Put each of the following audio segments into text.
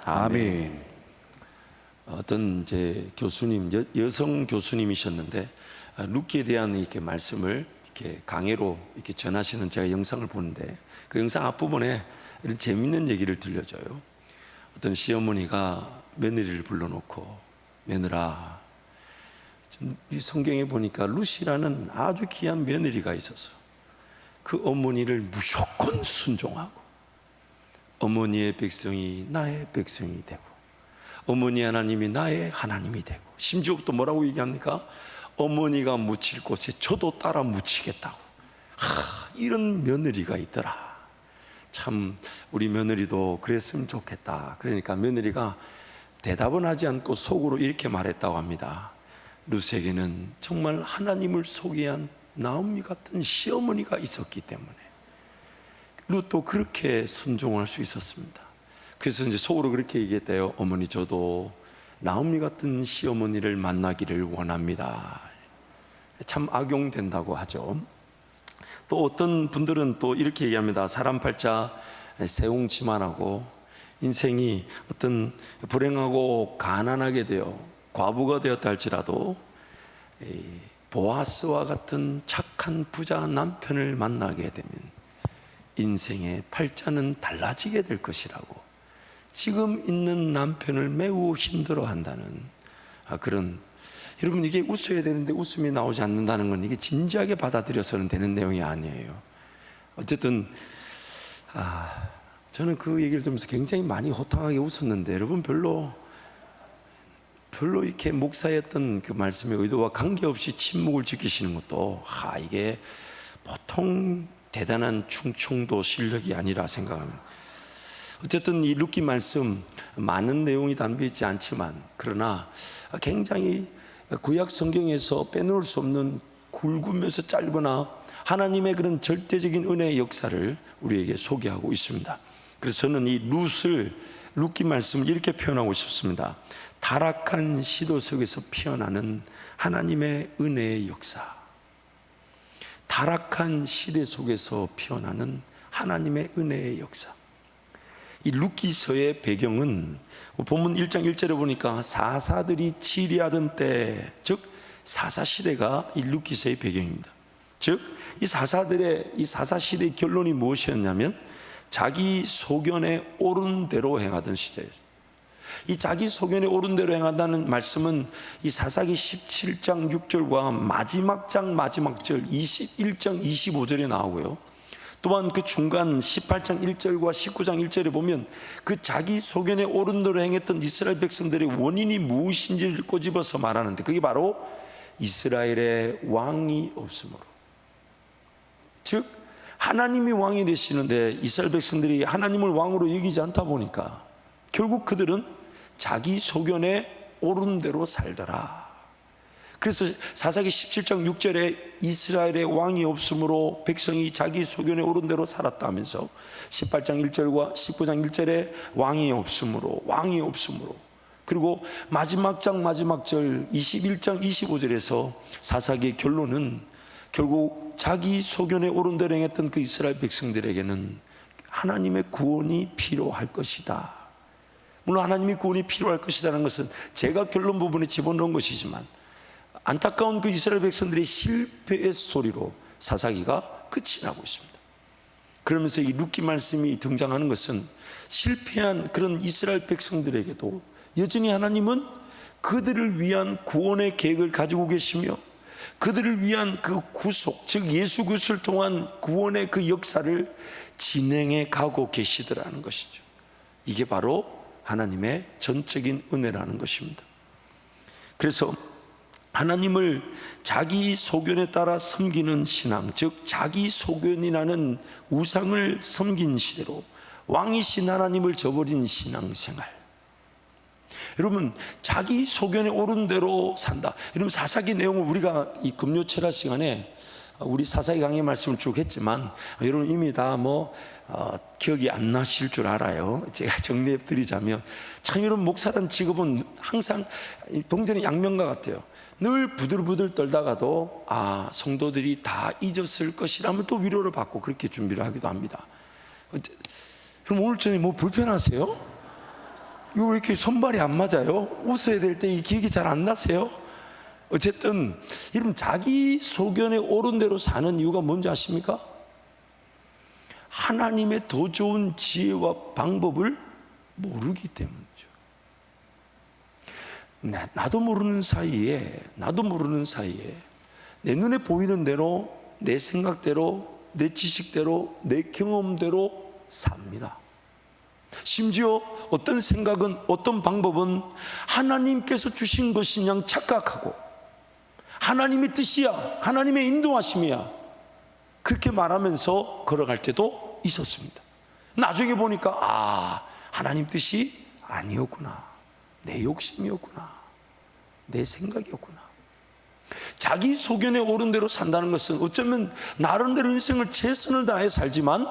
아멘. 어떤 제 교수님, 여성 교수님이셨는데 룻기에 대한 이렇게 말씀을 이렇게 강해로 이렇게 전하시는 제가 영상을 보는데, 그 영상 앞부분에 이런 재밌는 얘기를 들려줘요. 어떤 시어머니가 며느리를 불러놓고, 며느라, 이 성경에 보니까 룻이라는 아주 귀한 며느리가 있어서 그 어머니를 무조건 순종하고, 어머니의 백성이 나의 백성이 되고, 어머니 하나님이 나의 하나님이 되고, 심지어 또 뭐라고 얘기합니까? 어머니가 묻힐 곳에 저도 따라 묻히겠다고. 이런 며느리가 있더라. 참 우리 며느리도 그랬으면 좋겠다. 그러니까 며느리가 대답은 하지 않고 속으로 이렇게 말했다고 합니다. 룻에게는 정말 하나님을 소개한 나오미 같은 시어머니가 있었기 때문에 룻도 그렇게 순종할 수 있었습니다. 그래서 이제 속으로 그렇게 얘기했대요. 어머니, 저도 나오미 같은 시어머니를 만나기를 원합니다. 참 악용된다고 하죠. 또 어떤 분들은 또 이렇게 얘기합니다. 사람 팔자 세웅치만하고 인생이 어떤 불행하고 가난하게 되어 과부가 되었다 할지라도 보아스와 같은 착한 부자 남편을 만나게 되면 인생의 팔자는 달라지게 될 것이라고, 지금 있는 남편을 매우 힘들어한다는 그런, 여러분 이게 웃어야 되는데 웃음이 나오지 않는다는 건 이게 진지하게 받아들여서는 되는 내용이 아니에요. 어쨌든 저는 그 얘기를 들으면서 굉장히 많이 호탕하게 웃었는데, 여러분 별로 이렇게 목사였던 그 말씀의 의도와 관계없이 침묵을 지키시는 것도 이게 보통 대단한 충청도 실력이 아니라 생각합니다. 어쨌든 이 룻기 말씀 많은 내용이 담겨 있지 않지만, 그러나 굉장히 구약 성경에서 빼놓을 수 없는 굵으면서 짧으나 하나님의 그런 절대적인 은혜의 역사를 우리에게 소개하고 있습니다. 그래서 저는 이 룻기 말씀을 이렇게 표현하고 싶습니다. 타락한 시도 속에서 피어나는 하나님의 은혜의 역사. 타락한 시대 속에서 피어나는 하나님의 은혜의 역사. 이 룻기서의 배경은 본문 1장 1절에 보니까 사사들이 치리하던 때, 즉 사사시대가 이 룻기서의 배경입니다. 즉 이 사사들의 이 사사시대의 결론이 무엇이었냐면 자기 소견에 옳은 대로 행하던 시대예요. 이 자기 소견에 옳은 대로 행한다는 말씀은 이 사사기 17장 6절과 마지막 장 마지막 절 21장 25절에 나오고요. 또한 그 중간 18장 1절과 19장 1절에 보면 그 자기 소견에 옳은 대로 행했던 이스라엘 백성들의 원인이 무엇인지를 꼬집어서 말하는데, 그게 바로 이스라엘의 왕이 없으므로, 즉 하나님이 왕이 되시는데 이스라엘 백성들이 하나님을 왕으로 여기지 않다 보니까 결국 그들은 자기 소견에 옳은 대로 살더라. 그래서 사사기 17장 6절에 이스라엘의 왕이 없으므로 백성이 자기 소견에 옳은 대로 살았다 하면서 18장 1절과 19장 1절에 왕이 없으므로, 그리고 마지막 장 마지막 절 21장 25절에서 사사기의 결론은 결국 자기 소견에 옳은 대로 행했던 그 이스라엘 백성들에게는 하나님의 구원이 필요할 것이다. 물론 하나님의 구원이 필요할 것이라는 것은 제가 결론 부분에 집어넣은 것이지만, 안타까운 그 이스라엘 백성들의 실패의 스토리로 사사기가 끝이 나고 있습니다. 그러면서 이 룻기 말씀이 등장하는 것은 실패한 그런 이스라엘 백성들에게도 여전히 하나님은 그들을 위한 구원의 계획을 가지고 계시며 그들을 위한 그 구속, 즉 예수 그리스도를 통한 구원의 그 역사를 진행해 가고 계시더라는 것이죠. 이게 바로 하나님의 전적인 은혜라는 것입니다. 그래서 하나님을 자기 소견에 따라 섬기는 신앙, 즉 자기 소견이라는 우상을 섬긴 시대로 왕이신 하나님을 저버린 신앙생활. 여러분, 자기 소견에 옳은 대로 산다. 여러분, 사사기 내용을 우리가 이 금요철야 시간에 우리 사사기 강의 말씀을 쭉 했지만 여러분 이미 다 기억이 안 나실 줄 알아요. 제가 정리해 드리자면, 참 여러분 목사란 직업은 항상 동전의 양면과 같아요. 늘 부들부들 떨다가도 성도들이 다 잊었을 것이라면 또 위로를 받고 그렇게 준비를 하기도 합니다. 그럼 오늘 저녁에 불편하세요? 이거 왜 이렇게 손발이 안 맞아요? 웃어야 될 때 이 기억이 잘 안 나세요? 어쨌든 이런 자기 소견에 옳은 대로 사는 이유가 뭔지 아십니까? 하나님의 더 좋은 지혜와 방법을 모르기 때문이죠. 나도 모르는 사이에 내 눈에 보이는 대로, 내 생각대로, 내 지식대로, 내 경험대로 삽니다. 심지어 어떤 생각은, 어떤 방법은 하나님께서 주신 것이냐 착각하고 하나님의 뜻이야, 하나님의 인도하심이야, 그렇게 말하면서 걸어갈 때도 있었습니다. 나중에 보니까 하나님 뜻이 아니었구나, 내 욕심이었구나, 내 생각이었구나. 자기 소견에 옳은 대로 산다는 것은 어쩌면 나름대로 인생을 최선을 다해 살지만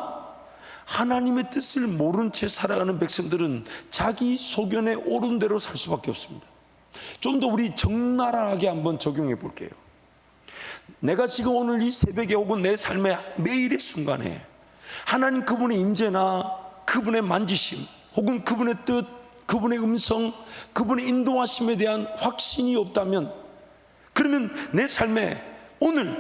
하나님의 뜻을 모른 채 살아가는 백성들은 자기 소견에 옳은 대로 살 수밖에 없습니다. 좀 더 우리 적나라하게 한번 적용해 볼게요. 내가 지금 오늘 이 새벽에 혹은 내 삶의 매일의 순간에 하나님 그분의 임재나 그분의 만지심 혹은 그분의 뜻, 그분의 음성, 그분의 인도하심에 대한 확신이 없다면, 그러면 내 삶에 오늘,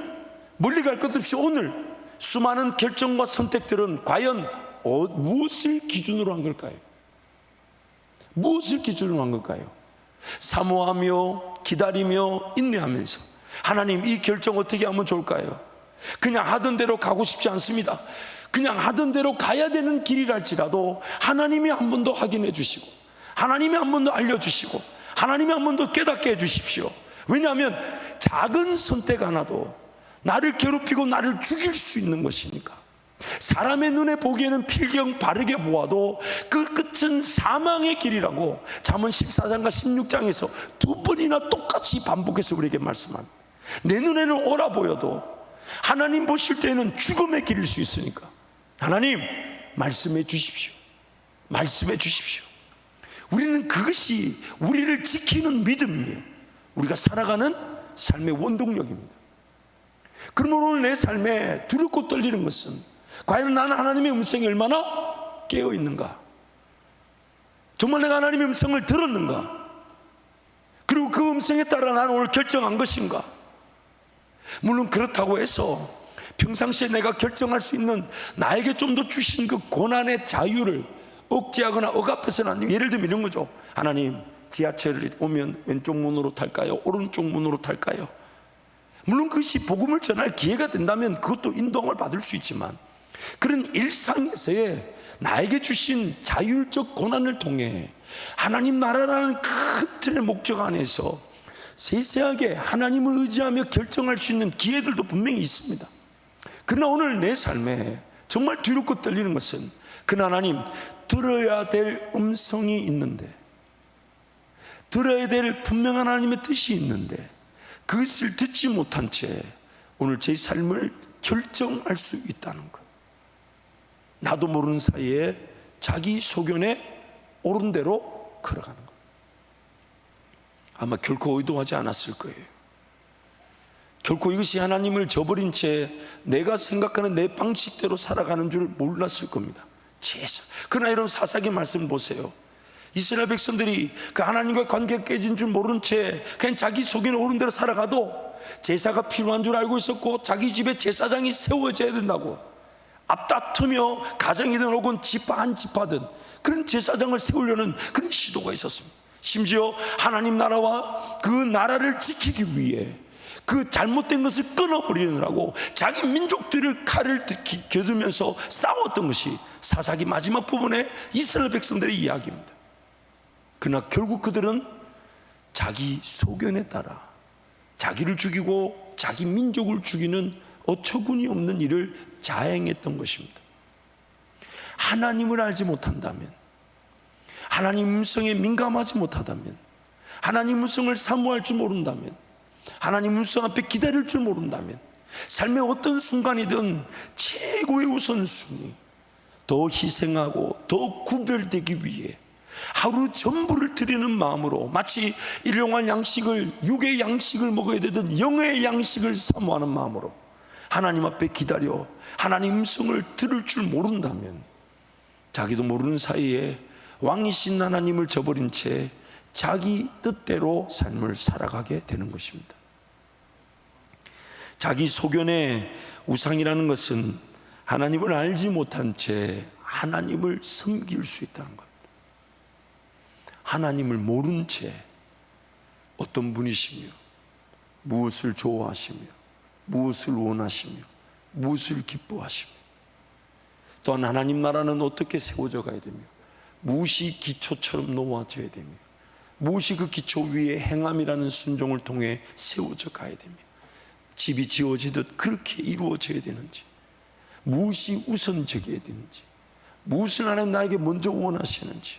멀리 갈 것 없이 오늘 수많은 결정과 선택들은 과연 무엇을 기준으로 한 걸까요? 무엇을 기준으로 한 걸까요? 사모하며 기다리며 인내하면서 하나님, 이 결정 어떻게 하면 좋을까요? 그냥 하던 대로 가고 싶지 않습니다. 그냥 하던 대로 가야 되는 길이랄지라도 하나님이 한 번 더 확인해 주시고, 하나님이 한 번 더 알려주시고, 하나님이 한 번 더 깨닫게 해주십시오. 왜냐하면 작은 선택 하나도 나를 괴롭히고 나를 죽일 수 있는 것이니까. 사람의 눈에 보기에는 필경 바르게 보아도 그 끝은 사망의 길이라고 잠언 14장과 16장에서 두 번이나 똑같이 반복해서 우리에게 말씀합니다. 내 눈에는 옳아 보여도 하나님 보실 때는 죽음의 길일 수 있으니까 하나님 말씀해 주십시오. 말씀해 주십시오. 우리는 그것이 우리를 지키는 믿음이에요. 우리가 살아가는 삶의 원동력입니다. 그러면 오늘 내 삶에 두렵고 떨리는 것은 과연 나는 하나님의 음성에 얼마나 깨어 있는가? 정말 내가 하나님의 음성을 들었는가? 그리고 그 음성에 따라 나는 오늘 결정한 것인가? 물론 그렇다고 해서 평상시에 내가 결정할 수 있는 나에게 좀 더 주신 그 고난의 자유를 억제하거나 억압해서는 안 돼요. 예를 들면 이런 거죠. 하나님, 지하철이 오면 왼쪽 문으로 탈까요? 오른쪽 문으로 탈까요? 물론 그것이 복음을 전할 기회가 된다면 그것도 인도함을 받을 수 있지만, 그런 일상에서의 나에게 주신 자율적 고난을 통해 하나님 나라라는 큰 틀의 목적 안에서 세세하게 하나님을 의지하며 결정할 수 있는 기회들도 분명히 있습니다. 그러나 오늘 내 삶에 정말 두렵고 떨리는 것은 그 하나님, 들어야 될 음성이 있는데, 들어야 될 분명한 하나님의 뜻이 있는데 그것을 듣지 못한 채 오늘 제 삶을 결정할 수 있다는 것. 나도 모르는 사이에 자기 소견에 옳은 대로 걸어가는 것. 아마 결코 의도하지 않았을 거예요. 결코 이것이 하나님을 저버린 채 내가 생각하는 내 방식대로 살아가는 줄 몰랐을 겁니다. 그러나 여러분, 사사기 말씀 보세요. 이스라엘 백성들이 그 하나님과의 관계가 깨진 줄 모른 채 그냥 자기 속에는 옳은 대로 살아가도 제사가 필요한 줄 알고 있었고, 자기 집에 제사장이 세워져야 된다고 앞다투며 가정이든 혹은 지파 한 지파든 그런 제사장을 세우려는 그런 시도가 있었습니다. 심지어 하나님 나라와 그 나라를 지키기 위해 그 잘못된 것을 끊어버리느라고 자기 민족들을 칼을 겨두면서 싸웠던 것이 사사기 마지막 부분에 이스라엘 백성들의 이야기입니다. 그러나 결국 그들은 자기 소견에 따라 자기를 죽이고 자기 민족을 죽이는 어처구니 없는 일을 자행했던 것입니다. 하나님을 알지 못한다면, 하나님 음성에 민감하지 못하다면, 하나님 음성을 사모할 줄 모른다면, 하나님 음성 앞에 기다릴 줄 모른다면 삶의 어떤 순간이든 최고의 우선순위, 더 희생하고 더 구별되기 위해 하루 전부를 드리는 마음으로, 마치 일용할 양식을, 육의 양식을 먹어야 되던 영의 양식을 사모하는 마음으로 하나님 앞에 기다려 하나님 음성을 들을 줄 모른다면 자기도 모르는 사이에 왕이신 하나님을 저버린 채 자기 뜻대로 삶을 살아가게 되는 것입니다. 자기 소견의 우상이라는 것은 하나님을 알지 못한 채 하나님을 섬길 수 있다는 것. 하나님을 모른 채 어떤 분이시며 무엇을 좋아하시며 무엇을 원하시며 무엇을 기뻐하시며 또한 하나님 나라는 어떻게 세워져 가야 되며 무엇이 기초처럼 놓아져야 되며 무엇이 그 기초 위에 행함이라는 순종을 통해 세워져 가야 되며 집이 지어지듯 그렇게 이루어져야 되는지, 무엇이 우선적이어야 되는지, 무엇을 하나님 나에게 먼저 원하시는지.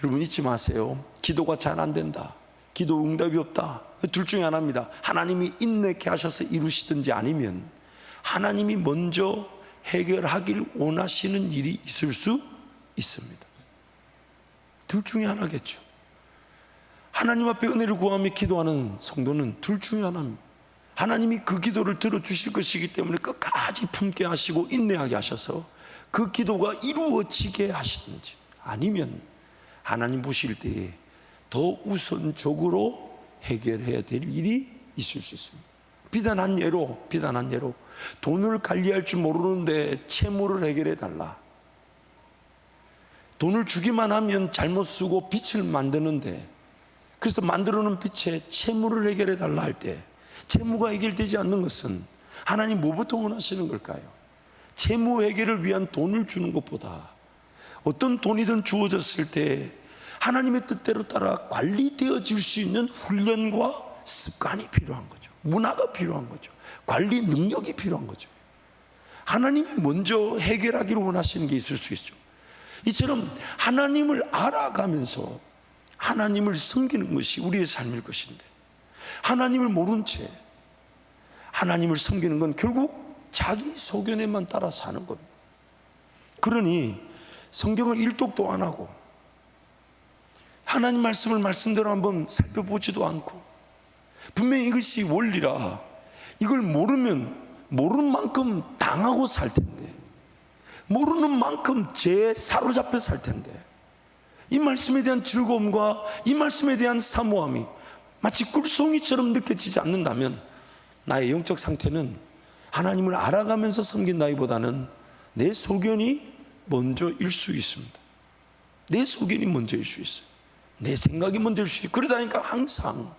여러분 잊지 마세요. 기도가 잘 안 된다, 기도 응답이 없다, 둘 중에 하나입니다. 하나님이 인내케 하셔서 이루시든지 아니면 하나님이 먼저 해결하길 원하시는 일이 있을 수 있습니다. 둘 중에 하나겠죠. 하나님 앞에 은혜를 구하며 기도하는 성도는 둘 중에 하나입니다. 하나님이 그 기도를 들어주실 것이기 때문에 끝까지 품게 하시고 인내하게 하셔서 그 기도가 이루어지게 하시든지, 아니면 하나님 보실 때에 더 우선적으로 해결해야 될 일이 있을 수 있습니다. 비단한 예로 돈을 관리할 줄 모르는데 채무를 해결해 달라. 돈을 주기만 하면 잘못 쓰고 빚을 만드는데, 그래서 만들어 놓은 빚에 채무를 해결해 달라 할 때 채무가 해결되지 않는 것은 하나님 뭐부터 원하시는 걸까요? 채무 해결을 위한 돈을 주는 것보다 어떤 돈이든 주어졌을 때 하나님의 뜻대로 따라 관리되어질 수 있는 훈련과 습관이 필요한 거죠. 문화가 필요한 거죠. 관리 능력이 필요한 거죠. 하나님이 먼저 해결하기를 원하시는 게 있을 수 있죠. 이처럼 하나님을 알아가면서 하나님을 섬기는 것이 우리의 삶일 것인데, 하나님을 모른 채 하나님을 섬기는 건 결국 자기 소견에만 따라 사는 겁니다. 그러니 성경을 일독도 안 하고 하나님 말씀을 말씀대로 한번 살펴보지도 않고, 분명히 이것이 원리라 이걸 모르면 모르는 만큼 당하고 살 텐데, 모르는 만큼 죄에 사로잡혀 살 텐데, 이 말씀에 대한 즐거움과 이 말씀에 대한 사모함이 마치 꿀송이처럼 느껴지지 않는다면 나의 영적 상태는 하나님을 알아가면서 섬긴다기보다는 내 소견이 먼저일 수 있습니다. 내 소견이 먼저일 수 있어요. 내 생각이 먼저일 수 있어요. 그러다니까 항상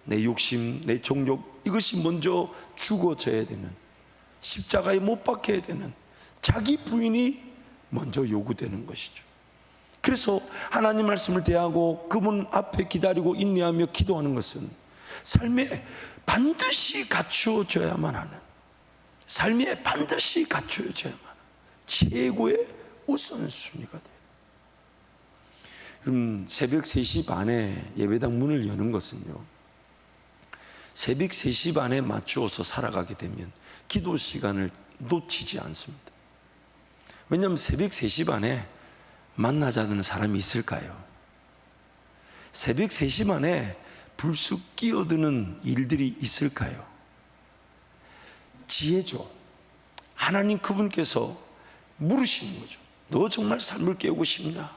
내 욕심, 내 정욕, 이것이 먼저 죽어져야 되는, 십자가에 못 박혀야 되는 자기 부인이 먼저 요구되는 것이죠. 그래서 하나님 말씀을 대하고 그분 앞에 기다리고 인내하며 기도하는 것은 삶에 반드시 갖추어져야만 하는, 삶에 반드시 갖추어져야만 하는 최고의 우선순위가 돼요. 새벽 3시 반에 예배당 문을 여는 것은요, 새벽 3시 반에 맞추어서 살아가게 되면 기도 시간을 놓치지 않습니다. 왜냐하면 새벽 3시 반에 만나자는 사람이 있을까요? 새벽 3시 반에 불쑥 끼어드는 일들이 있을까요? 지혜죠. 하나님 그분께서 물으시는 거죠. 너 정말 삶을 깨우고 싶냐?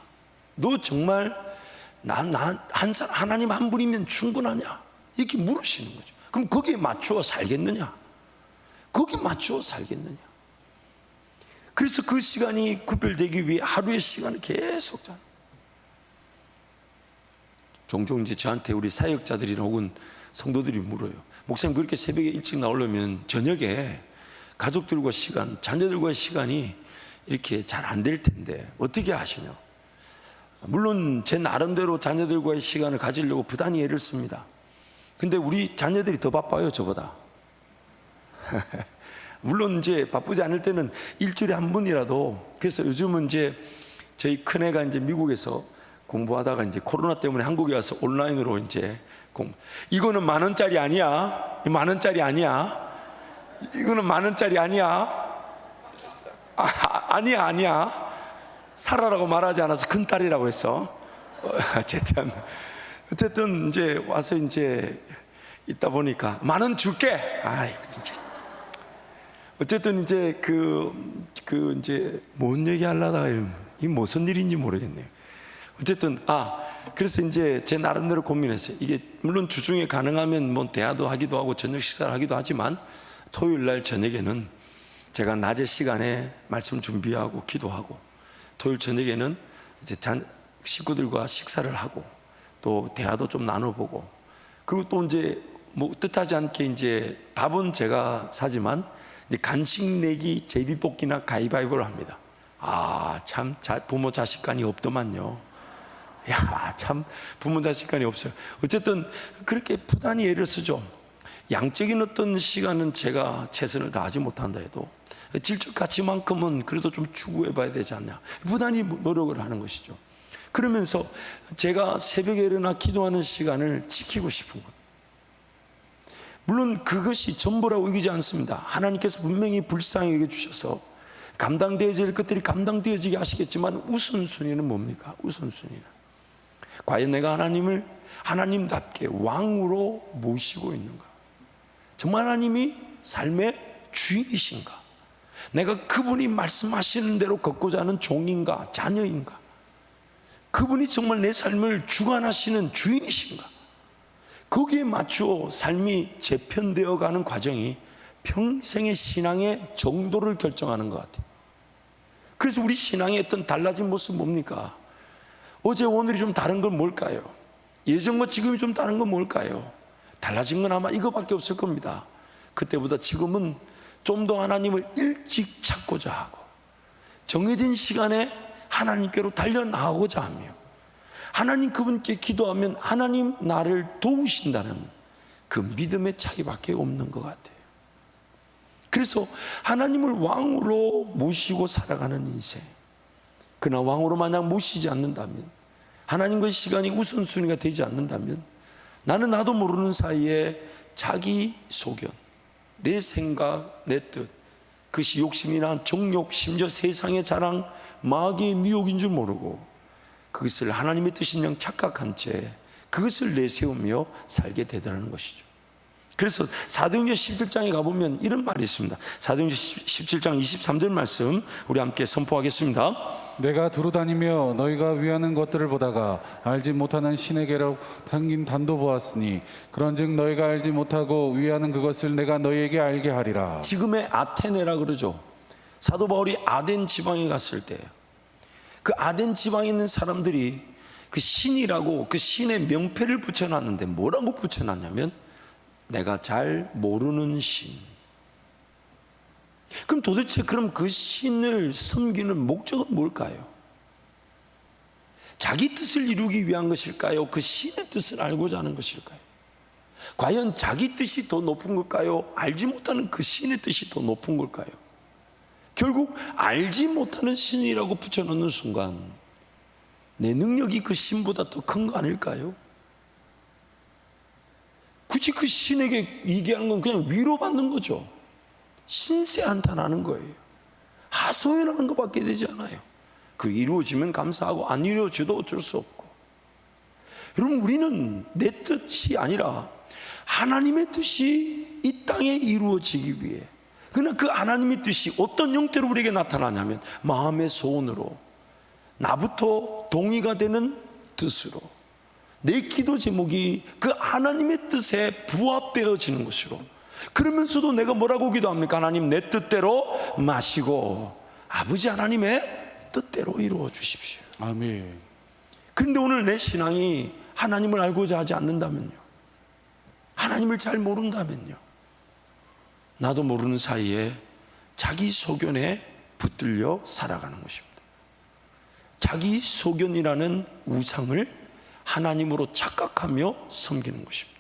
너 정말 하나님 한 분이면 충분하냐? 이렇게 물으시는 거죠. 그럼 거기에 맞추어 살겠느냐? 거기에 맞추어 살겠느냐? 그래서 그 시간이 구별되기 위해 하루의 시간을 계속 자. 종종 이제 저한테 우리 사역자들이 혹은 성도들이 물어요. 목사님, 그렇게 새벽에 일찍 나오려면 저녁에 가족들과 시간, 자녀들과의 시간이 이렇게 잘 안 될 텐데 어떻게 하시냐? 물론 제 나름대로 자녀들과의 시간을 가지려고 부단히 애를 씁니다. 근데 우리 자녀들이 더 바빠요, 저보다. 물론 이제 바쁘지 않을 때는 일주일에 한 번이라도. 그래서 요즘은 이제 저희 큰애가 이제 미국에서 공부하다가 이제 코로나 때문에 한국에 와서 온라인으로 이제 이거는 10,000원짜리 아니야. 10,000원짜리 아니야. 이거는 10,000원짜리 아니야. 아니야. 사라라고 말하지 않아서 큰딸이라고 했어. 어쨌든 이제 와서 이제 있다 보니까 10,000원 줄게. 아이고 진짜. 어쨌든 이제 이제 뭔 얘기 하려다가 이 무슨 일인지 모르겠네요. 어쨌든 그래서 이제 제 나름대로 고민했어요. 이게 물론 주중에 가능하면 뭐 대화도 하기도 하고 저녁 식사를 하기도 하지만 토요일 날 저녁에는 제가 낮에 시간에 말씀 준비하고 기도하고 토요일 저녁에는 이제 식구들과 식사를 하고 또 대화도 좀 나눠보고 그리고 또 이제 뭐 뜻하지 않게 이제 밥은 제가 사지만 이제 간식 내기 제비뽑기나 가위바위보를 합니다. 참 부모 자식 간이 없더만요. 참 부모 자식 간이 없어요. 어쨌든 그렇게 부단히 애를 쓰죠. 양적인 어떤 시간은 제가 최선을 다하지 못한다 해도 질적 가치만큼은 그래도 좀 추구해 봐야 되지 않냐, 부단히 노력을 하는 것이죠. 그러면서 제가 새벽에 일어나 기도하는 시간을 지키고 싶은 것, 물론 그것이 전부라고 여기지 않습니다. 하나님께서 분명히 불쌍히 여겨주셔서 감당되어질 것들이 감당되어지게 하시겠지만 우선순위는 뭡니까? 우선순위는 과연 내가 하나님을 하나님답게 왕으로 모시고 있는가? 정말 하나님이 삶의 주인이신가? 내가 그분이 말씀하시는 대로 걷고자 하는 종인가? 자녀인가? 그분이 정말 내 삶을 주관하시는 주인이신가? 거기에 맞추어 삶이 재편되어 가는 과정이 평생의 신앙의 정도를 결정하는 것 같아요. 그래서 우리 신앙의 어떤 달라진 모습 뭡니까? 어제 오늘이 좀 다른 건 뭘까요? 예전과 지금이 좀 다른 건 뭘까요? 달라진 건 아마 이거밖에 없을 겁니다. 그때보다 지금은 좀 더 하나님을 일찍 찾고자 하고 정해진 시간에 하나님께로 달려나가고자 하며 하나님 그분께 기도하면 하나님 나를 도우신다는 그 믿음의 차이밖에 없는 것 같아요. 그래서 하나님을 왕으로 모시고 살아가는 인생, 그러나 왕으로 만약 모시지 않는다면, 하나님과의 시간이 우선순위가 되지 않는다면 나는 나도 모르는 사이에 자기 소견, 내 생각, 내 뜻, 그것이 욕심이나 정욕, 심지어 세상의 자랑, 마귀의 미혹인 줄 모르고 그것을 하나님의 뜻인 양 착각한 채 그것을 내세우며 살게 되더라는 것이죠. 그래서 사도행전 17장에 가보면 이런 말이 있습니다. 사도행전 17장 23절 말씀 우리 함께 선포하겠습니다. 내가 두루다니며 너희가 위하는 것들을 보다가 알지 못하는 신에게로 당긴 단도 보았으니 그런즉 너희가 알지 못하고 위하는 그것을 내가 너희에게 알게 하리라. 지금의 아테네라 그러죠. 사도 바울이 아덴 지방에 갔을 때 그 아덴 지방에 있는 사람들이 그 신이라고 그 신의 명패를 붙여놨는데 뭐라고 붙여놨냐면 내가 잘 모르는 신. 그럼 도대체 그 신을 섬기는 목적은 뭘까요? 자기 뜻을 이루기 위한 것일까요? 그 신의 뜻을 알고자 하는 것일까요? 과연 자기 뜻이 더 높은 걸까요? 알지 못하는 그 신의 뜻이 더 높은 걸까요? 결국 알지 못하는 신이라고 붙여놓는 순간 내 능력이 그 신보다 더 큰 거 아닐까요? 굳이 그 신에게 얘기하는 건 그냥 위로받는 거죠. 신세 한탄하는 거예요. 하소연하는 것밖에 되지 않아요. 그 이루어지면 감사하고 안 이루어져도 어쩔 수 없고. 여러분, 우리는 내 뜻이 아니라 하나님의 뜻이 이 땅에 이루어지기 위해, 그러나 그 하나님의 뜻이 어떤 형태로 우리에게 나타나냐면 마음의 소원으로, 나부터 동의가 되는 뜻으로, 내 기도 제목이 그 하나님의 뜻에 부합되어지는 것으로, 그러면서도 내가 뭐라고 기도합니까? 하나님, 내 뜻대로 마시고 아버지 하나님의 뜻대로 이루어 주십시오. 아멘. 그런데 오늘 내 신앙이 하나님을 알고자 하지 않는다면요, 하나님을 잘 모른다면요, 나도 모르는 사이에 자기 소견에 붙들려 살아가는 것입니다. 자기 소견이라는 우상을 하나님으로 착각하며 섬기는 것입니다.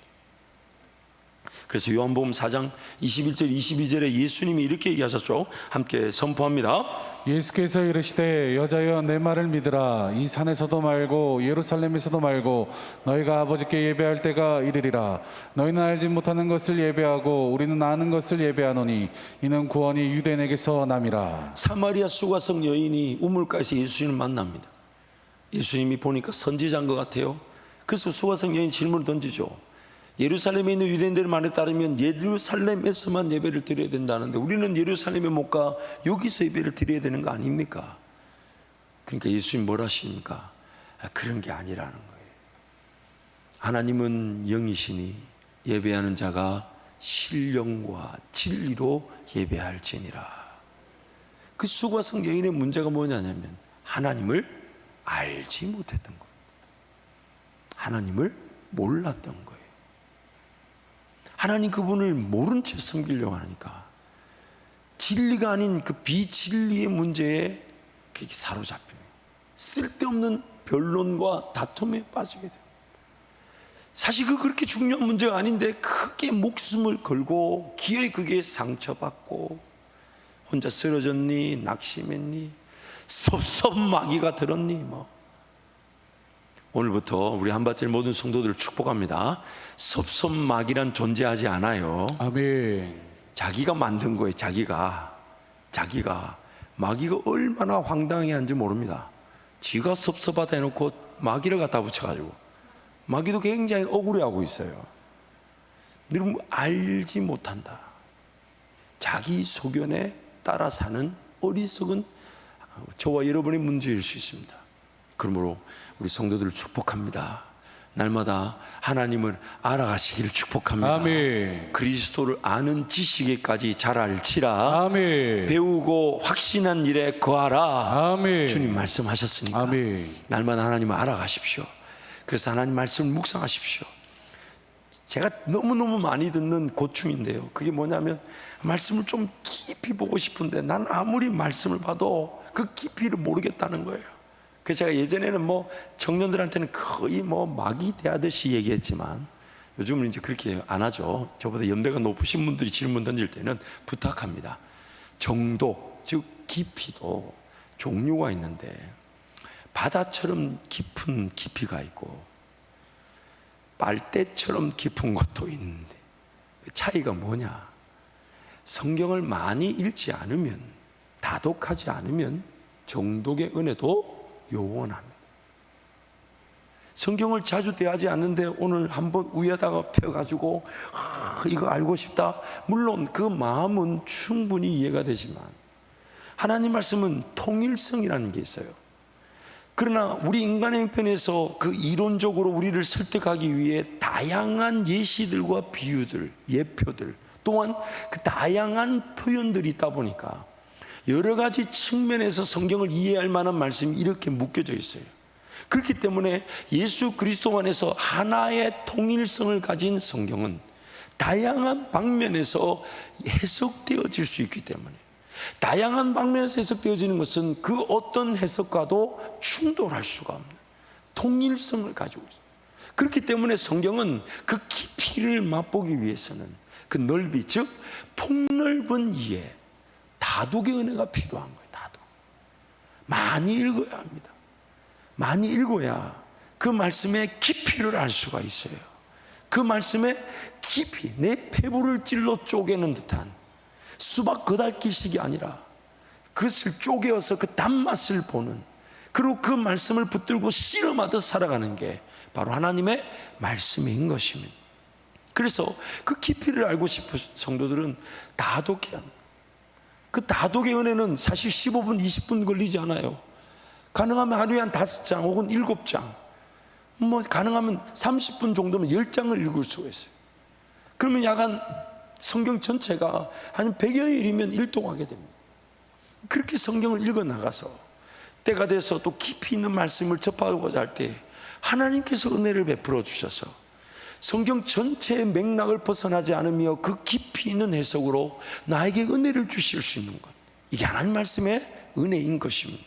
그래서 요한복음 4장 21절 22절에 예수님이 이렇게 얘기하셨죠. 함께 선포합니다. 예수께서 이르시되 여자여 내 말을 믿으라. 이 산에서도 말고 예루살렘에서도 말고 너희가 아버지께 예배할 때가 이르리라. 너희는 알지 못하는 것을 예배하고 우리는 아는 것을 예배하노니 이는 구원이 유대인에게서 남이라. 사마리아 수가성 여인이 우물가에서 예수님을 만납니다. 예수님이 보니까 선지자인 것 같아요. 그래서 수가성 여인 질문을 던지죠. 예루살렘에 있는 유대인들의 말에 따르면 예루살렘에서만 예배를 드려야 된다는데 우리는 예루살렘에 못 가 여기서 예배를 드려야 되는 거 아닙니까? 그러니까 예수님 뭘 하십니까? 그런 게 아니라는 거예요. 하나님은 영이시니 예배하는 자가 신령과 진리로 예배할지니라. 그 수가 성경인의 문제가 뭐냐면 하나님을 알지 못했던 거예요. 하나님을 몰랐던 거예요. 하나님 그분을 모른 채 섬기려고 하니까 진리가 아닌 그 비진리의 문제에 그렇게 사로잡혀요. 쓸데없는 변론과 다툼에 빠지게 돼요. 사실 그렇게 중요한 문제가 아닌데 크게 목숨을 걸고 기어이 그게 상처받고 혼자 쓰러졌니, 낙심했니, 섭섭마귀가 들었니 뭐. 오늘부터 우리 한밭질 모든 성도들을 축복합니다. 섭섭마귀란 존재하지 않아요. 아멘. 자기가 만든 거예요. 자기가 마귀가 얼마나 황당해한지 모릅니다. 지가 섭섭하다 해놓고 마귀를 갖다 붙여가지고 마귀도 굉장히 억울해하고 있어요. 여러분 알지 못한다. 자기 소견에 따라 사는 어리석은 저와 여러분의 문제일 수 있습니다. 그러므로 우리 성도들을 축복합니다. 날마다 하나님을 알아가시기를 축복합니다. 아멘. 그리스도를 아는 지식에까지 자랄지라. 아멘. 배우고 확신한 일에 거하라. 아멘. 주님 말씀하셨으니까 아멘. 날마다 하나님을 알아가십시오. 그래서 하나님 말씀을 묵상하십시오. 제가 너무너무 많이 듣는 고충인데요, 그게 뭐냐면 말씀을 좀 깊이 보고 싶은데 난 아무리 말씀을 봐도 그 깊이를 모르겠다는 거예요. 그래서 제가 예전에는 뭐 청년들한테는 거의 뭐 마귀 대하듯이 얘기했지만 요즘은 이제 그렇게 안 하죠. 저보다 연배가 높으신 분들이 질문 던질 때는 부탁합니다. 정독, 즉 깊이도 종류가 있는데 바다처럼 깊은 깊이가 있고 빨대처럼 깊은 것도 있는데 그 차이가 뭐냐? 성경을 많이 읽지 않으면, 다독하지 않으면 정독의 은혜도 요원합니다. 성경을 자주 대하지 않는데 오늘 한번 위에다가 펴가지고 이거 알고 싶다. 물론 그 마음은 충분히 이해가 되지만 하나님 말씀은 통일성이라는 게 있어요. 그러나 우리 인간의 형편에서 그 이론적으로 우리를 설득하기 위해 다양한 예시들과 비유들, 예표들, 또한 그 다양한 표현들이 있다 보니까 여러 가지 측면에서 성경을 이해할 만한 말씀이 이렇게 묶여져 있어요. 그렇기 때문에 예수 그리스도 안에서 하나의 통일성을 가진 성경은 다양한 방면에서 해석되어질 수 있기 때문에, 다양한 방면에서 해석되어지는 것은 그 어떤 해석과도 충돌할 수가 없는 통일성을 가지고 있어요. 그렇기 때문에 성경은 그 깊이를 맛보기 위해서는 그 넓이, 즉 폭넓은 이해, 다독의 은혜가 필요한 거예요. 다독. 많이 읽어야 합니다. 많이 읽어야 그 말씀의 깊이를 알 수가 있어요. 그 말씀의 깊이, 내 폐부를 찔러 쪼개는 듯한 수박 겉핥기식이 아니라 그것을 쪼개어서 그 단맛을 보는, 그리고 그 말씀을 붙들고 씨름하듯 살아가는 게 바로 하나님의 말씀인 것입니다. 그래서 그 깊이를 알고 싶은 성도들은 다독해야 합니다. 그 다독의 은혜는 사실 15분, 20분 걸리지 않아요. 가능하면 하루에 한 5장 혹은 7장, 뭐 가능하면 30분 정도면 10장을 읽을 수가 있어요. 그러면 약간 성경 전체가 한 100여 일이면 일동하게 됩니다. 그렇게 성경을 읽어 나가서 때가 돼서 또 깊이 있는 말씀을 접하고자 할 때 하나님께서 은혜를 베풀어 주셔서 성경 전체의 맥락을 벗어나지 않으며 그 깊이 있는 해석으로 나에게 은혜를 주실 수 있는 것, 이게 하나님 말씀의 은혜인 것입니다.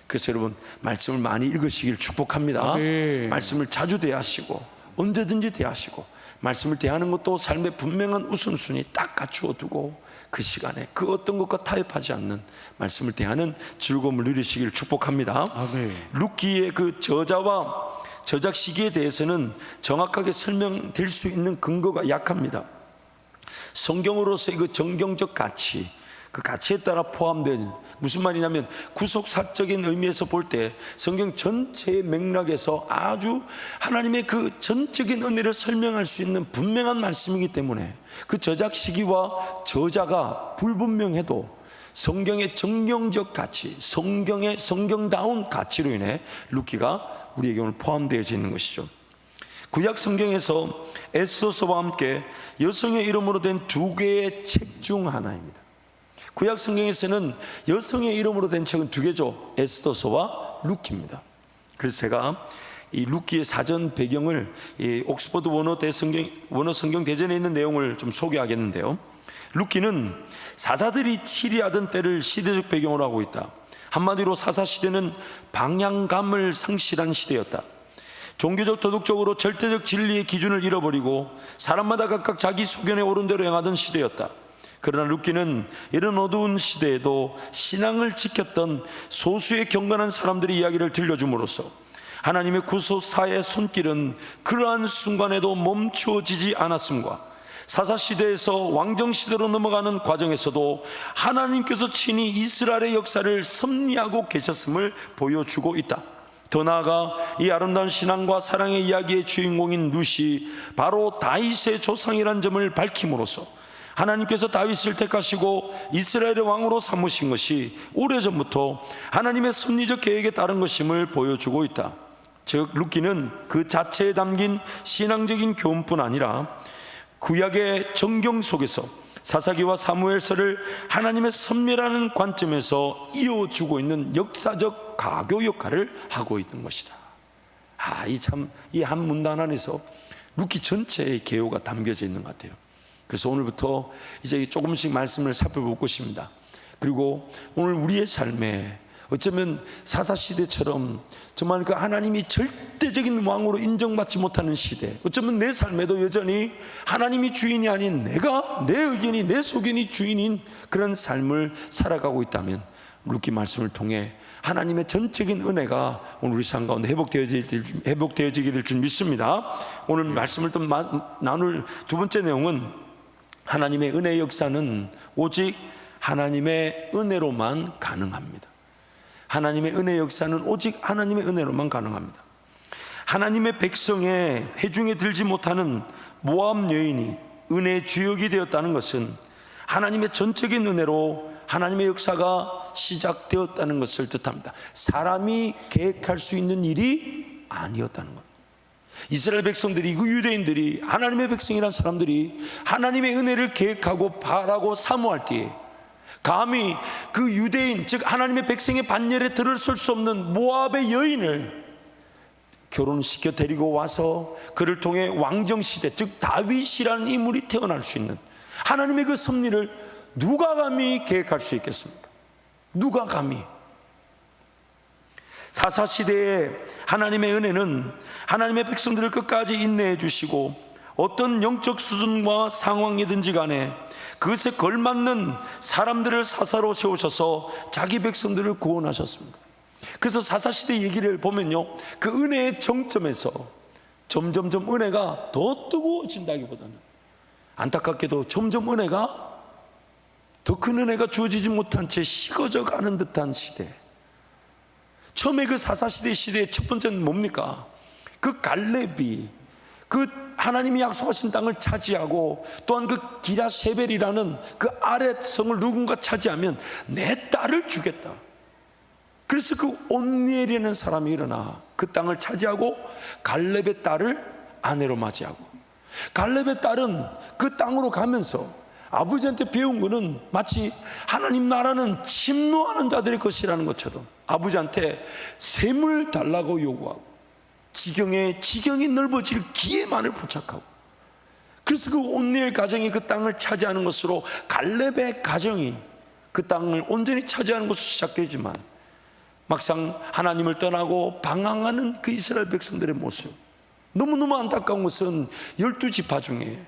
그래서 여러분 말씀을 많이 읽으시길 축복합니다. 아멘. 말씀을 자주 대하시고 언제든지 대하시고, 말씀을 대하는 것도 삶의 분명한 우선순위 딱 갖추어 두고 그 시간에 그 어떤 것과 타협하지 않는 말씀을 대하는 즐거움을 누리시길 축복합니다. 아멘. 룻기의 그 저자와 저작 시기에 대해서는 정확하게 설명될 수 있는 근거가 약합니다. 성경으로서의 그 정경적 가치, 그 가치에 따라 포함된, 무슨 말이냐면 구속사적인 의미에서 볼 때 성경 전체의 맥락에서 아주 하나님의 그 전적인 은혜를 설명할 수 있는 분명한 말씀이기 때문에 그 저작 시기와 저자가 불분명해도 성경의 정경적 가치, 성경다운 가치로 인해 룻기가 우리에게 오늘 포함되어져 있는 것이죠. 구약 성경에서 에스더서와 함께 여성의 이름으로 된 두 개의 책 중 하나입니다. 구약 성경에서는 여성의 이름으로 된 책은 두 개죠. 에스더서와 룻기입니다. 그래서 제가 이 룻기의 사전 배경을 이 옥스퍼드 원어 성경 대전에 있는 내용을 좀 소개하겠는데요. 룻기는 사사들이 치리하던 때를 시대적 배경으로 하고 있다. 한마디로 사사 시대는 방향감을 상실한 시대였다. 종교적 도덕적으로 절대적 진리의 기준을 잃어버리고 사람마다 각각 자기 소견에 오른 대로 행하던 시대였다. 그러나 룻기는 이런 어두운 시대에도 신앙을 지켰던 소수의 경건한 사람들의 이야기를 들려줌으로써 하나님의 구속사의 손길은 그러한 순간에도 멈추어지지 않았음과 사사시대에서 왕정시대로 넘어가는 과정에서도 하나님께서 친히 이스라엘의 역사를 섭리하고 계셨음을 보여주고 있다. 더 나아가 이 아름다운 신앙과 사랑의 이야기의 주인공인 룻이 바로 다윗의 조상이라는 점을 밝힘으로써 하나님께서 다윗을 택하시고 이스라엘의 왕으로 삼으신 것이 오래전부터 하나님의 섭리적 계획에 따른 것임을 보여주고 있다. 즉 룻기는 그 자체에 담긴 신앙적인 교훈뿐 아니라 구약의 정경 속에서 사사기와 사무엘서를 하나님의 섭리라는 관점에서 이어주고 있는 역사적 가교 역할을 하고 있는 것이다. 이 한 문단 안에서 룻기 전체의 개요가 담겨져 있는 것 같아요. 그래서 오늘부터 이제 조금씩 말씀을 살펴볼 것입니다. 그리고 오늘 우리의 삶에 어쩌면 사사시대처럼 정말 그 하나님이 절대적인 왕으로 인정받지 못하는 시대, 어쩌면 내 삶에도 여전히 하나님이 주인이 아닌 내가, 내 의견이, 내 소견이 주인인 그런 삶을 살아가고 있다면 룻기 말씀을 통해 하나님의 전적인 은혜가 오늘 우리 삶 가운데 회복되어지게 될 줄 믿습니다. 오늘 말씀을 또 나눌 두 번째 내용은 하나님의 은혜의 역사는 오직 하나님의 은혜로만 가능합니다. 하나님의 은혜의 역사는 오직 하나님의 은혜로만 가능합니다. 하나님의 백성의 회중에 들지 못하는 모압 여인이 은혜의 주역이 되었다는 것은 하나님의 전적인 은혜로 하나님의 역사가 시작되었다는 것을 뜻합니다. 사람이 계획할 수 있는 일이 아니었다는 것. 이스라엘 백성들이, 그 유대인들이, 하나님의 백성이라는 사람들이 하나님의 은혜를 계획하고 바라고 사모할 때에 감히 그 유대인, 즉 하나님의 백성의 반열에 들어설 수 없는 모압의 여인을 결혼시켜 데리고 와서 그를 통해 왕정시대, 즉 다윗이라는 인물이 태어날 수 있는 하나님의 그 섭리를 누가 감히 계획할 수 있겠습니까? 누가 감히? 사사시대의 하나님의 은혜는 하나님의 백성들을 끝까지 인내해 주시고 어떤 영적 수준과 상황이든지 간에 그것에 걸맞는 사람들을 사사로 세우셔서 자기 백성들을 구원하셨습니다. 그래서 사사시대 얘기를 보면요, 그 은혜의 정점에서 점점점 은혜가 더 뜨거워진다기보다는 안타깝게도 점점 은혜가 더 큰 은혜가 주어지지 못한 채 식어져 가는 듯한 시대. 처음에 그 사사시대 시대의 첫 번째는 뭡니까? 그 갈렙이 그 하나님이 약속하신 땅을 차지하고 또한 그 기라세벨이라는 그 아랫 성을 누군가 차지하면 내 딸을 주겠다. 그래서 그 온니엘이라는 사람이 일어나 그 땅을 차지하고 갈렙의 딸을 아내로 맞이하고, 갈렙의 딸은 그 땅으로 가면서 아버지한테 배운 거는 마치 하나님 나라는 침노하는 자들의 것이라는 것처럼 아버지한테 셈을 달라고 요구하고 지경이 넓어질 기회만을 포착하고, 그래서 그 온니엘 가정이 그 땅을 차지하는 것으로 갈렙의 가정이 그 땅을 온전히 차지하는 것으로 시작되지만 막상 하나님을 떠나고 방황하는 그 이스라엘 백성들의 모습, 너무너무 안타까운 것은 12지파 중에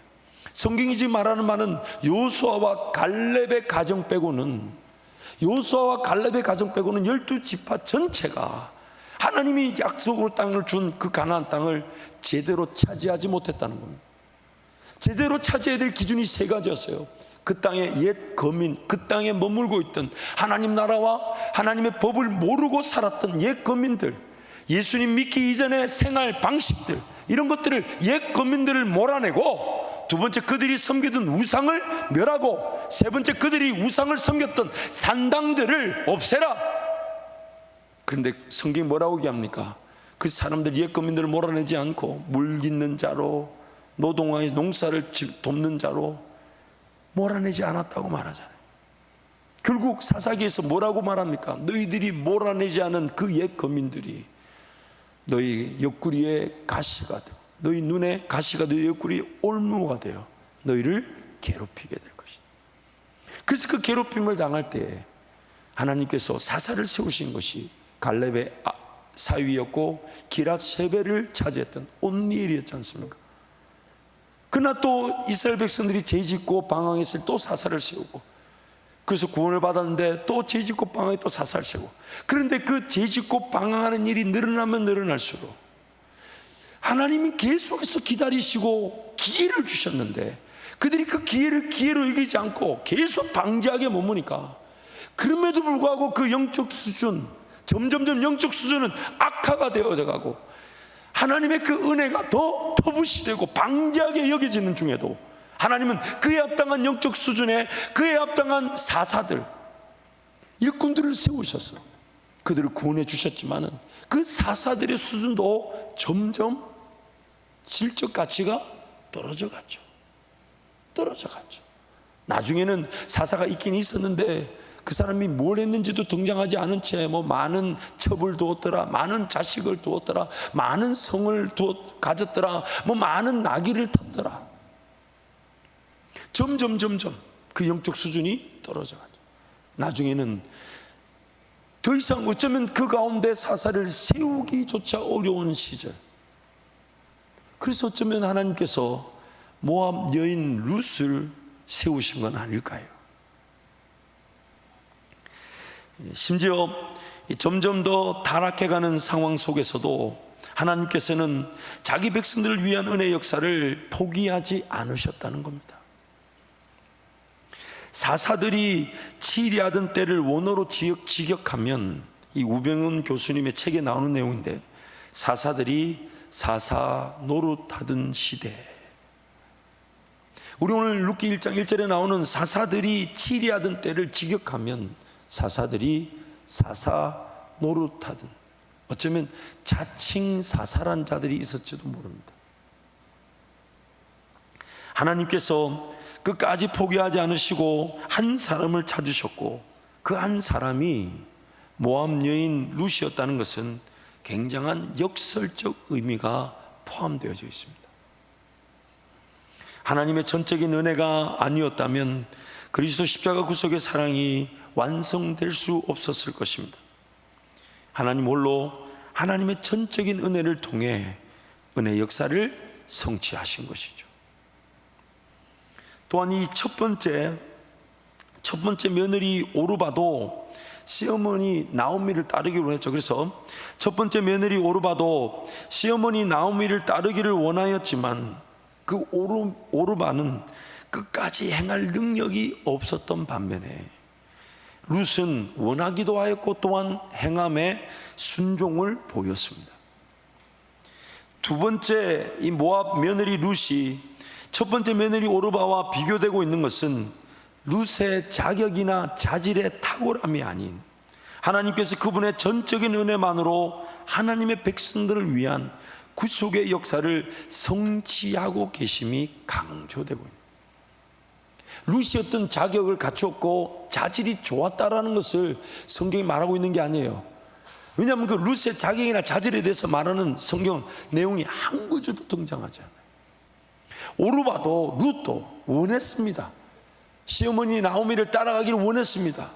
성경이 지금 말하는 바는 여호수아와 갈렙의 가정 빼고는 12지파 전체가 하나님이 약속으로 땅을 준 그 가나안 땅을 제대로 차지하지 못했다는 겁니다. 제대로 차지해야 될 기준이 세 가지였어요. 그 땅의 옛 거민, 그 땅에 머물고 있던 하나님 나라와 하나님의 법을 모르고 살았던 옛 거민들, 예수님 믿기 이전의 생활 방식들, 이런 것들을 옛 거민들을 몰아내고 두 번째 그들이 섬기던 우상을 멸하고, 세 번째 그들이 우상을 섬겼던 산당들을 없애라. 그런데 성경이 뭐라고 얘기합니까? 그 사람들 옛 거민들을 몰아내지 않고 물 깃는 자로, 노동하여 농사를 돕는 자로 몰아내지 않았다고 말하잖아요. 결국 사사기에서 뭐라고 말합니까? 너희들이 몰아내지 않은 그 옛 거민들이 너희 옆구리에 가시가 되고, 너희 눈에 가시가 되어 옆구리에 올무가 되어 너희를 괴롭히게 될 것이다. 그래서 그 괴롭힘을 당할 때 하나님께서 사사를 세우신 것이 갈렙의 사위였고 기랏 세벨을 차지했던 온니엘이었지 않습니까? 그러나 또 이스라엘 백성들이 죄짓고 방황했을 때 또 사사를 세우고, 그래서 구원을 받았는데 또 죄짓고 방황에 또 사사를 세우고, 그런데 그 죄짓고 방황하는 일이 늘어나면 늘어날수록 하나님이 계속해서 기다리시고 기회를 주셨는데, 그들이 그 기회를 기회로 여기지 않고 계속 방지하게 머무니까, 그럼에도 불구하고 그 영적 수준, 점점점 영적 수준은 악화가 되어져 가고, 하나님의 그 은혜가 더 터부시되고 방지하게 여겨지는 중에도 하나님은 그에 합당한 영적 수준에 그에 합당한 사사들, 일꾼들을 세우셔서 그들을 구원해 주셨지만은 그 사사들의 수준도 점점 질적 가치가 떨어져 갔죠. 나중에는 사사가 있긴 있었는데 그 사람이 뭘 했는지도 등장하지 않은 채 많은 첩을 두었더라, 많은 자식을 두었더라, 많은 성을 가졌더라, 많은 나귀를 탔더라. 점점 그 영적 수준이 떨어져 가죠. 나중에는 더 이상 어쩌면 그 가운데 사사를 세우기조차 어려운 시절, 그래서 어쩌면 하나님께서 모압 여인 룻을 세우신 건 아닐까요? 심지어 점점 더 타락해가는 상황 속에서도 하나님께서는 자기 백성들을 위한 은혜 역사를 포기하지 않으셨다는 겁니다. 사사들이 치리하던 때를 원어로 직역하면, 이 우병훈 교수님의 책에 나오는 내용인데, 사사들이 사사 노릇하던 시대. 우리 오늘 룻기 1장 1절에 나오는 사사들이 치리하던 때를 직역하면 사사들이 사사 노릇하던, 어쩌면 자칭 사사란 자들이 있었지도 모릅니다. 하나님께서 끝까지 포기하지 않으시고 한 사람을 찾으셨고, 그 한 사람이 모압 여인 룻이었다는 것은 굉장한 역설적 의미가 포함되어져 있습니다. 하나님의 전적인 은혜가 아니었다면 그리스도 십자가 구속의 사랑이 완성될 수 없었을 것입니다. 하나님 홀로 하나님의 전적인 은혜를 통해 은혜 역사를 성취하신 것이죠. 또한 이 첫 번째 며느리 오르바도 시어머니 나오미를 따르기로 했죠. 그래서 첫 번째 며느리 오르바도 시어머니 나오미를 따르기를 원하였지만 그 오르바는 끝까지 행할 능력이 없었던 반면에 룻은 원하기도 하였고 또한 행함에 순종을 보였습니다. 두 번째 이 모압 며느리 룻이 첫 번째 며느리 오르바와 비교되고 있는 것은 룻의 자격이나 자질의 탁월함이 아닌 하나님께서 그분의 전적인 은혜만으로 하나님의 백성들을 위한 구속의 역사를 성취하고 계심이 강조되고 있습니다. 룻이 어떤 자격을 갖추었고 자질이 좋았다라는 것을 성경이 말하고 있는 게 아니에요. 왜냐하면 그 룻의 자격이나 자질에 대해서 말하는 성경 내용이 한 구절도 등장하지 않아요. 오르바도 룻도 원했습니다. 시어머니 나오미를 따라가기를 원했습니다.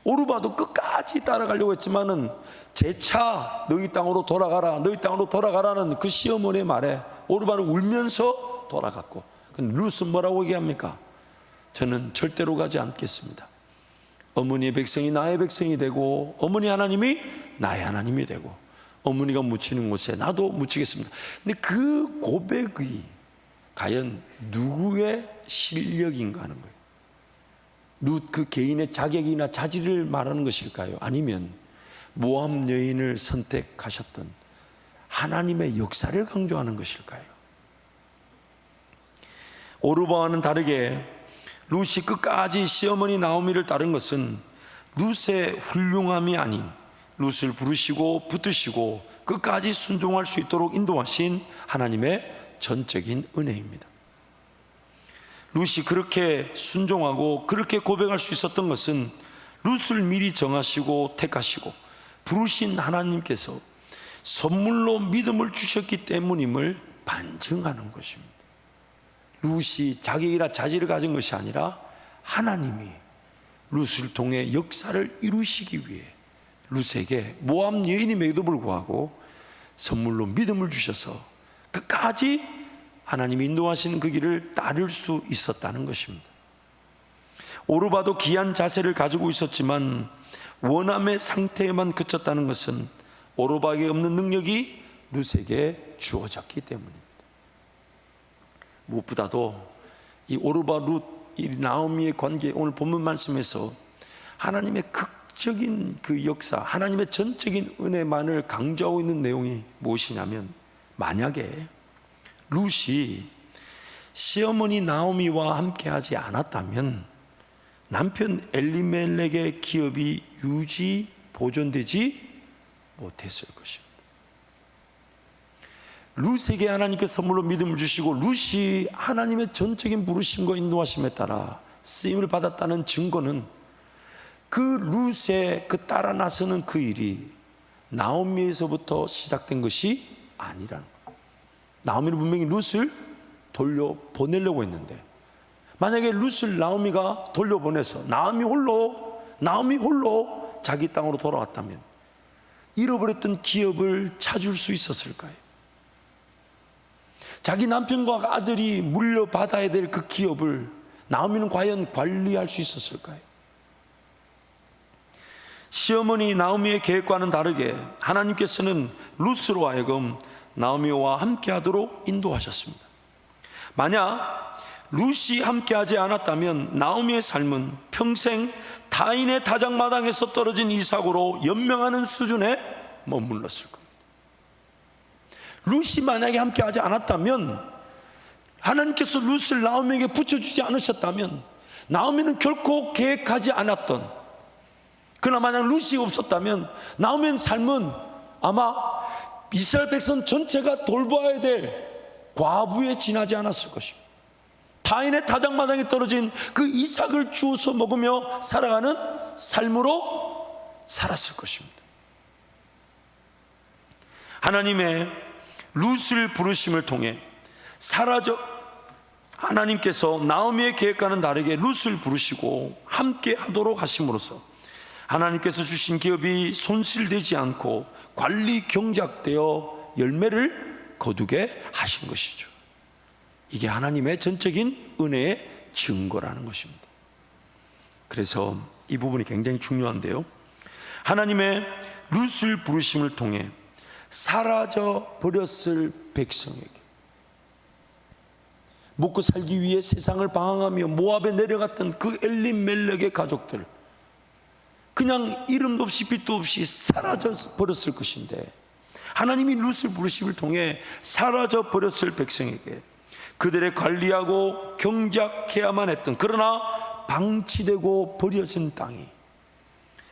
오르바도 끝까지 따라가려고 했지만은 재차 너희 땅으로 돌아가라, 너희 땅으로 돌아가라는 그 시어머니의 말에 오르바는 울면서 돌아갔고, 근데 룻은 뭐라고 얘기합니까? 저는 절대로 가지 않겠습니다. 어머니의 백성이 나의 백성이 되고 어머니 하나님이 나의 하나님이 되고 어머니가 묻히는 곳에 나도 묻히겠습니다. 근데 그 고백이 과연 누구의 실력인가 하는 거예요. 룻 그 개인의 자격이나 자질을 말하는 것일까요? 아니면 모압 여인을 선택하셨던 하나님의 역사를 강조하는 것일까요? 오르바와는 다르게 룻이 끝까지 시어머니 나오미를 따른 것은 룻의 훌륭함이 아닌 룻을 부르시고 붙드시고 끝까지 순종할 수 있도록 인도하신 하나님의 전적인 은혜입니다. 룻이 그렇게 순종하고 그렇게 고백할 수 있었던 것은 룻을 미리 정하시고 택하시고 부르신 하나님께서 선물로 믿음을 주셨기 때문임을 반증하는 것입니다. 룻이 자격이나 자질을 가진 것이 아니라 하나님이 룻을 통해 역사를 이루시기 위해 룻에게 모압 여인임에도 불구하고 선물로 믿음을 주셔서 끝까지 하나님이 인도하시는 그 길을 따를 수 있었다는 것입니다. 오르바도 귀한 자세를 가지고 있었지만 원함의 상태에만 그쳤다는 것은 오르바에게 없는 능력이 룻에게 주어졌기 때문입니다. 무엇보다도 이 오르바 룻, 이 나오미의 관계, 오늘 본문 말씀에서 하나님의 극적인 그 역사, 하나님의 전적인 은혜만을 강조하고 있는 내용이 무엇이냐면, 만약에 룻이 시어머니 나오미와 함께하지 않았다면 남편 엘리멜렉의 기업이 유지 보존되지 못했을 것입니다. 룻에게 하나님께서 선물로 믿음을 주시고 룻이 하나님의 전적인 부르심과 인도하심에 따라 쓰임을 받았다는 증거는 그 룻의 그 따라 나서는 그 일이 나오미에서부터 시작된 것이 아니라는 거예요. 나오미는 분명히 룻을 돌려보내려고 했는데, 만약에 룻을 나오미가 돌려보내서 나오미 홀로 자기 땅으로 돌아왔다면 잃어버렸던 기업을 찾을 수 있었을까요? 자기 남편과 아들이 물려받아야 될 그 기업을 나오미는 과연 관리할 수 있었을까요? 시어머니 나오미의 계획과는 다르게 하나님께서는 룻으로 하여금 나오미와 함께하도록 인도하셨습니다. 만약 룻이 함께하지 않았다면 나오미의 삶은 평생 타인의 다장마당에서 떨어진 이삭으로 연명하는 수준에 머물렀을 겁니다. 룻이 만약에 함께하지 않았다면, 하나님께서 룻을 나오미에게 붙여주지 않으셨다면 나오미는 결코 계획하지 않았던, 그러나 만약 룻이 없었다면 나오미의 삶은 아마 이스라엘 백성 전체가 돌봐야 될 과부에 지나지 않았을 것입니다. 타인의 다장마당에 떨어진 그 이삭을 주워서 먹으며 살아가는 삶으로 살았을 것입니다. 하나님의 룻을 부르심을 통해 하나님께서 나오미의 계획과는 다르게 룻을 부르시고 함께 하도록 하심으로써 하나님께서 주신 기업이 손실되지 않고 관리 경작되어 열매를 거두게 하신 것이죠. 이게 하나님의 전적인 은혜의 증거라는 것입니다. 그래서 이 부분이 굉장히 중요한데요, 하나님의 룻을 부르심을 통해 사라져 버렸을 백성에게, 먹고 살기 위해 세상을 방황하며 모압에 내려갔던 그 엘리멜렉의 가족들, 그냥 이름도 없이 빛도 없이 사라져 버렸을 것인데, 하나님이 룻을 부르심을 통해 사라져 버렸을 백성에게 그들의 관리하고 경작해야만 했던, 그러나 방치되고 버려진 땅이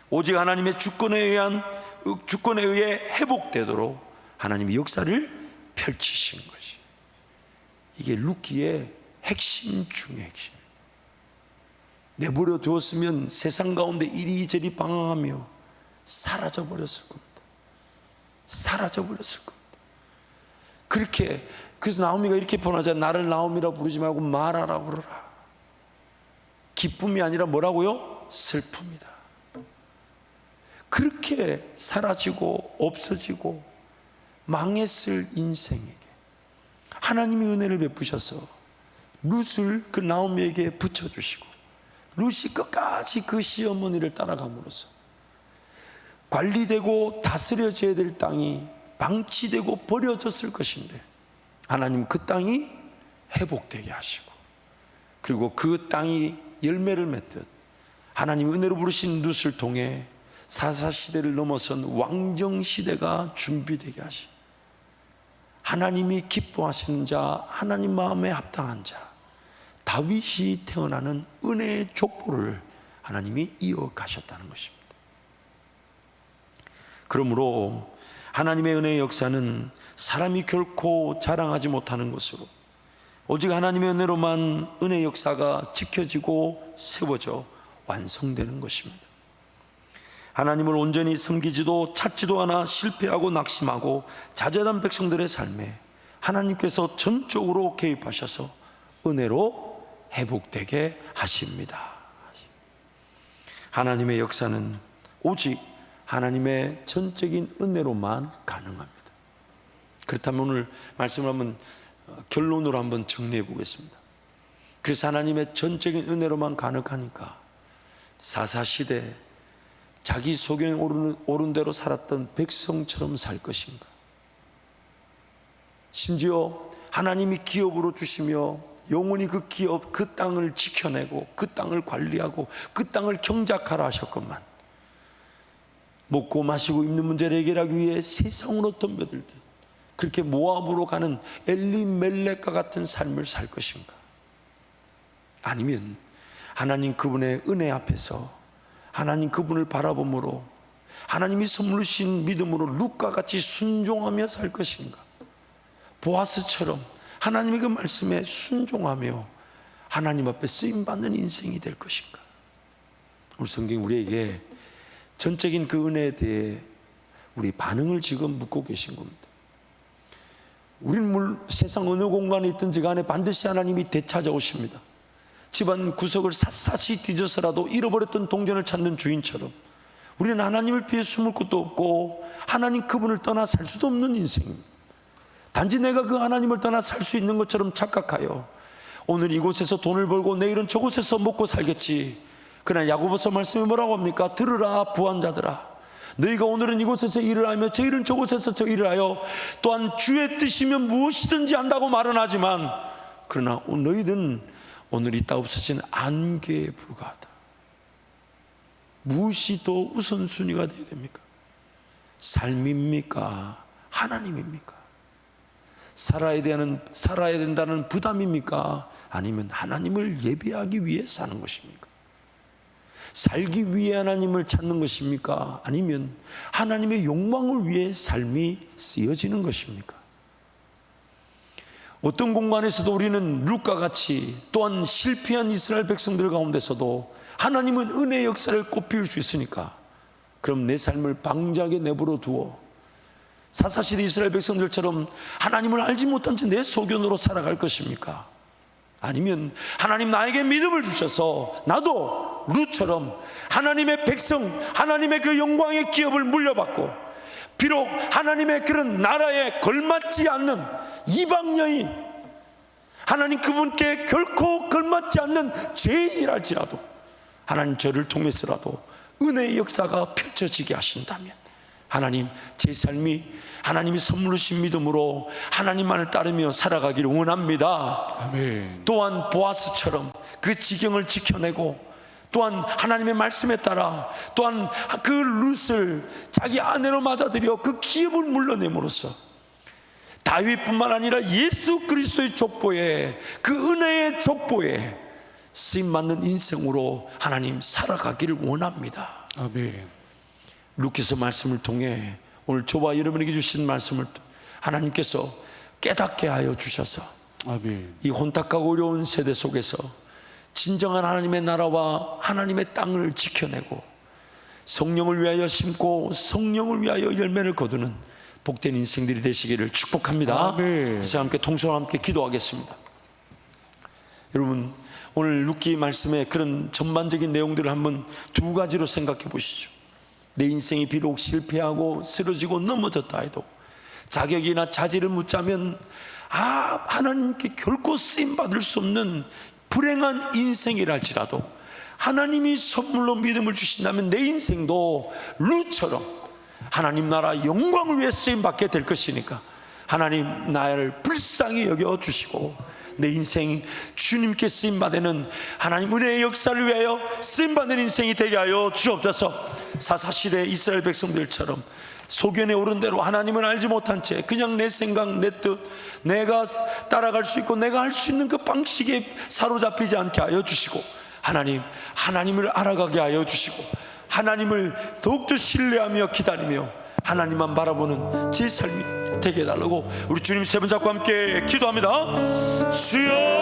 오직 하나님의 주권에 의해 회복되도록 하나님이 역사를 펼치신 것이, 이게 룻기의 핵심 중의 핵심. 내버려 두었으면 세상 가운데 이리저리 방황하며 사라져 버렸을 겁니다. 사라져 버렸을 겁니다. 그래서 나오미가 이렇게 번하자. 나를 나오미라 부르지 말고 마라라 부르라. 기쁨이 아니라 뭐라고요? 슬픔이다. 그렇게 사라지고 없어지고 망했을 인생에게 하나님이 은혜를 베푸셔서 룻을 그 나오미에게 붙여주시고, 룻이 끝까지 그 시어머니를 따라감으로써 관리되고 다스려져야 될 땅이 방치되고 버려졌을 것인데, 하나님 그 땅이 회복되게 하시고, 그리고 그 땅이 열매를 맺듯 하나님 은혜로 부르신 룻을 통해 사사시대를 넘어선 왕정시대가 준비되게 하시, 하나님이 기뻐하시는 자, 하나님 마음에 합당한 자, 다윗이 태어나는 은혜의 족보를 하나님이 이어가셨다는 것입니다. 그러므로 하나님의 은혜의 역사는 사람이 결코 자랑하지 못하는 것으로 오직 하나님의 은혜로만 은혜의 역사가 지켜지고 세워져 완성되는 것입니다. 하나님을 온전히 섬기지도 찾지도 않아 실패하고 낙심하고 자제한 백성들의 삶에 하나님께서 전적으로 개입하셔서 은혜로 회복되게 하십니다. 하나님의 역사는 오직 하나님의 전적인 은혜로만 가능합니다. 그렇다면 오늘 말씀을 한번 결론으로 한번 정리해 보겠습니다. 그래서 하나님의 전적인 은혜로만 가능하니까 사사시대 자기 소견에 오른 대로 살았던 백성처럼 살 것인가? 심지어 하나님이 기업으로 주시며 영원히 그 기업, 그 땅을 지켜내고 그 땅을 관리하고 그 땅을 경작하라 하셨건만 먹고 마시고 입는 문제를 해결하기 위해 세상으로 덤벼들듯 그렇게 모압으로 가는 엘리멜렉과 같은 삶을 살 것인가? 아니면 하나님 그분의 은혜 앞에서 하나님 그분을 바라봄으로 하나님이 선물로 주신 믿음으로 룻과 같이 순종하며 살 것인가? 보아스처럼 하나님의 그 말씀에 순종하며 하나님 앞에 쓰임받는 인생이 될 것인가? 오늘 성경 우리에게 전적인 그 은혜에 대해 우리 반응을 지금 묻고 계신 겁니다. 우리는 세상 어느 공간에 있든지 간에 반드시 하나님이 되찾아오십니다. 집안 구석을 샅샅이 뒤져서라도 잃어버렸던 동전을 찾는 주인처럼 우리는 하나님을 피해 숨을 곳도 없고 하나님 그분을 떠나 살 수도 없는 인생입니다. 단지 내가 그 하나님을 떠나 살 수 있는 것처럼 착각하여 오늘 이곳에서 돈을 벌고 내일은 저곳에서 먹고 살겠지. 그러나 야고보서 말씀이 뭐라고 합니까? 들으라 부한자들아, 너희가 오늘은 이곳에서 일을 하며 저일은 저곳에서 저 일을 하여 또한 주의 뜻이면 무엇이든지 한다고 말은 하지만 그러나 너희는 오늘 있다 없어진 안개에 불과하다. 무엇이 더 우선순위가 되어야 됩니까? 삶입니까? 하나님입니까? 살아야 된다는 부담입니까? 아니면 하나님을 예배하기 위해 사는 것입니까? 살기 위해 하나님을 찾는 것입니까? 아니면 하나님의 욕망을 위해 삶이 쓰여지는 것입니까? 어떤 공간에서도 우리는 룻과 같이 또한 실패한 이스라엘 백성들 가운데서도 하나님은 은혜의 역사를 꽃피울 수 있으니까 그럼 내 삶을 방작에 내버려 두어 사사시대 이스라엘 백성들처럼 하나님을 알지 못한 채 내 소견으로 살아갈 것입니까? 아니면 하나님 나에게 믿음을 주셔서 나도 룻처럼 하나님의 백성, 하나님의 그 영광의 기업을 물려받고 비록 하나님의 그런 나라에 걸맞지 않는 이방 여인, 하나님 그분께 결코 걸맞지 않는 죄인이랄지라도 하나님 저를 통해서라도 은혜의 역사가 펼쳐지게 하신다면 하나님 제 삶이 하나님이 선물로 주신 믿음으로 하나님만을 따르며 살아가기를 원합니다. 아멘. 또한 보아스처럼 그 지경을 지켜내고 또한 하나님의 말씀에 따라 또한 그 룻을 자기 아내로 맞아들여 그 기업을 물러냄으로써 다윗뿐만 아니라 예수 그리스도의 족보에 그 은혜의 족보에 쓰임받는 인생으로 하나님 살아가기를 원합니다. 아멘. 루키서 말씀을 통해 오늘 저와 여러분에게 주신 말씀을 하나님께서 깨닫게 하여 주셔서 아멘. 이 혼탁하고 어려운 세대 속에서 진정한 하나님의 나라와 하나님의 땅을 지켜내고 성령을 위하여 심고 성령을 위하여 열매를 거두는 복된 인생들이 되시기를 축복합니다. 아멘. 그래서 함께 통성으로 함께 기도하겠습니다. 여러분 오늘 룻기 말씀의 그런 전반적인 내용들을 한번 두 가지로 생각해 보시죠. 내 인생이 비록 실패하고 쓰러지고 넘어졌다 해도 자격이나 자질을 묻자면 하나님께 결코 쓰임받을 수 없는 불행한 인생이랄지라도 하나님이 선물로 믿음을 주신다면 내 인생도 룻처럼 하나님 나라 영광을 위해 쓰임받게 될 것이니까 하나님 나를 불쌍히 여겨주시고 내 인생 주님께 쓰임받는 하나님 은혜의 역사를 위하여 쓰임받는 인생이 되게 하여 주옵소서. 사사시대 이스라엘 백성들처럼 소견에 오른 대로 하나님을 알지 못한 채 그냥 내 생각, 내 뜻, 내가 따라갈 수 있고 내가 할 수 있는 그 방식에 사로잡히지 않게 하여 주시고, 하나님을 알아가게 하여 주시고, 하나님을 더욱더 신뢰하며 기다리며 하나님만 바라보는 제 삶이 되게 해달라고 우리 주님 세 번 잡고 함께 기도합니다. 주여